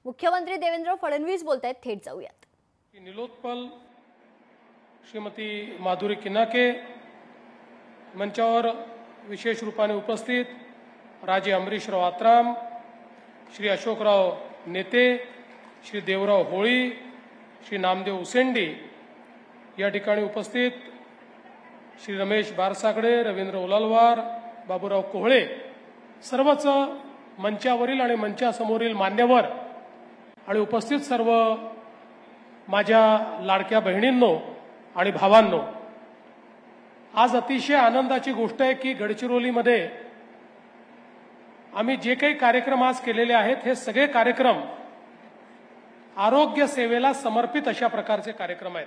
मुख्यमंत्री देवेंद्र फडणवीस बोलतायत, थेट जाऊयात। निलोत्पल श्रीमती माधुरी किनाके, मंचावर विशेष रूपाने उपस्थित राजे अमरीशराव आत्राम, श्री अशोकराव नेते, श्री देवराव होळी, श्री नामदेव उसेंडी, या ठिकाणी उपस्थित श्री रमेश बारसागडे, रवींद्र उलालवार, बाबूराव कोहळे, सर्वच मंचावरील आणि मंचासमोरील मान्यवर आणि उपस्थित सर्व माझ्या लाडक्या बहिणींनो आणि भावांनो, आज अतिशय आनंदाची गोष्ट आहे की गडचिरोलीमध्ये आम्ही जे काही कार्यक्रम आज केलेले आहेत हे सगळे कार्यक्रम आरोग्य सेवेला समर्पित अशा प्रकारचे कार्यक्रम आहेत।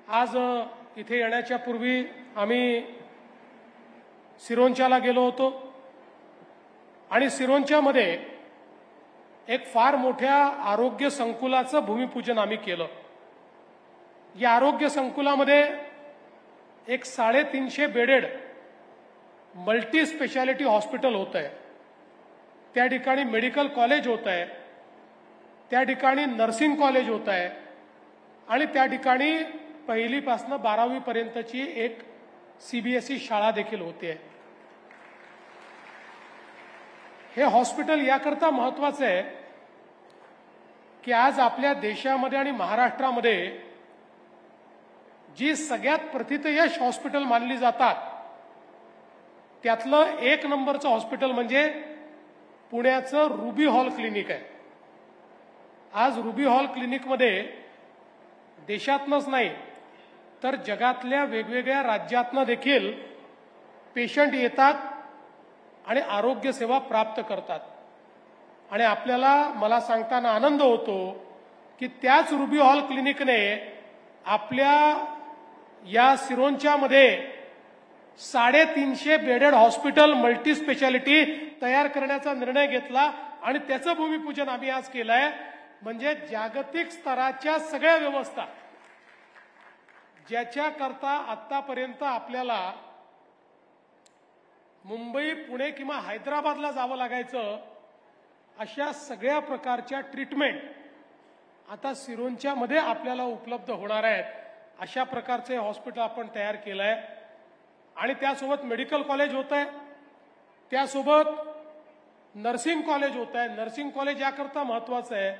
आज इथे येण्याच्या पूर्वी आम्ही सिरोंचाला गेलो होतो आणि सिरोंचामध्ये एक फार मोठ्या आरोग्य संकुलाचं भूमिपूजन आम्ही केलं। या आरोग्य संकुलामध्ये एक 350 बेडेड मल्टी स्पेशालिटी हॉस्पिटल होत आहे, त्या ठिकाणी मेडिकल कॉलेज होत आहे, त्या ठिकाणी नर्सिंग कॉलेज होत आहे आणि त्या ठिकाणी 1ली पासून 12वी पर्यंतची एक सीबीएसई शाळा देखील होते। हे हॉस्पिटल याकरता महत्त्वाचं आहे की आज आपल्या देशामध्ये आणि महाराष्ट्रामध्ये जी सगळ्यात प्रथितयश हॉस्पिटल मानली जातात त्यातलं 1 नंबरचं हॉस्पिटल म्हणजे पुण्याचं रुबी हॉल क्लिनिक आहे। आज रुबी हॉल क्लिनिकमध्ये देशातनंच नाही तर जगातल्या वेगवेगळ्या राज्यातनं देखील पेशंट येतात आणि आरोग्य सेवा प्राप्त करतात आणि आपल्याला मला सांगताना आनंद होतो की त्याच रुबी हॉल क्लिनिकने आपल्या या सिरोंचामध्ये 350 बेडेड हॉस्पिटल मल्टी स्पेशालिटी तयार करण्याचा निर्णय घेतला आणि त्याचं भूमिपूजन आम्ही आज केलंय। म्हणजे जागतिक स्तराच्या सगळ्या व्यवस्था ज्याच्याकरता आतापर्यंत आपल्याला मुंबई, पुणे किंवा हैदराबादला जावं लागायचं अशा सगळ्या प्रकारच्या ट्रीटमेंट आता सिरोंचामध्ये आपल्याला उपलब्ध होणार आहेत। अशा प्रकारचे हॉस्पिटल आपण तयार केलं आहे आणि त्यासोबत मेडिकल कॉलेज होत आहे, त्यासोबत नर्सिंग कॉलेज होत आहे। नर्सिंग कॉलेज याकरता महत्त्वाचं आहे,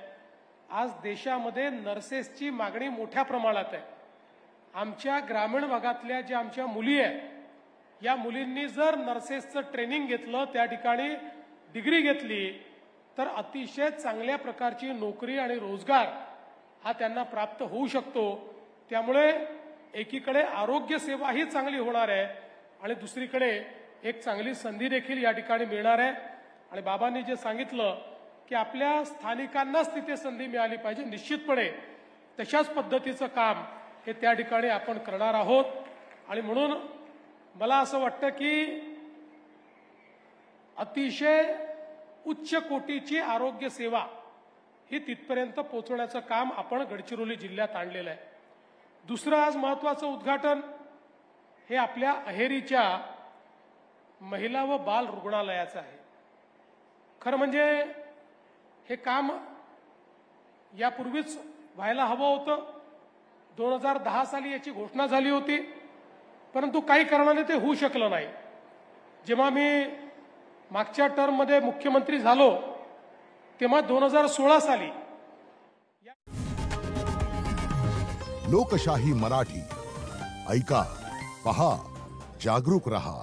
आज देशामध्ये नर्सेसची मागणी मोठ्या प्रमाणात आहे। आमच्या ग्रामीण भागातल्या ज्या आमच्या मुली आहेत, या मुलींनी जर नर्सेसचं ट्रेनिंग घेतलं, त्या ठिकाणी डिग्री घेतली तर अतिशय चांगल्या प्रकारची नोकरी आणि रोजगार हा त्यांना प्राप्त होऊ शकतो। त्यामुळे एकीकडे आरोग्य सेवा ही चांगली होणार आहे आणि दुसरीकडे एक चांगली संधी देखील या ठिकाणी मिळणार आहे। आणि बाबांनी जे सांगितलं की आपल्या स्थानिकांनाच तिथे संधी मिळाली पाहिजे, निश्चितपणे तशाच पद्धतीचं काम हे त्या ठिकाणी आपण करणार आहोत। आणि म्हणून मला असं वाटतं की अतिशय उच्च कोटीची आरोग्य सेवा ही तिथपर्यंत पोहोचवण्याचं काम आपण गडचिरोली जिल्ह्यात आणलेलं आहे। दुसरं आज महत्त्वाचं उद्घाटन हे आपल्या अहेरीच्या महिला व बाल रुग्णालयाचं आहे। खरं म्हणजे हे काम यापूर्वीच व्हायला हवं होतं। 2010 साली याची घोषणा झाली होती, परंतु काही कारणाने ते होऊ शकलं नाही। जेव्हा मी मागच्या टर्ममध्ये मुख्यमंत्री झालो तेव्हा 2016 साली लोकशाही मराठी ऐका, पहा, जागरूक रहा।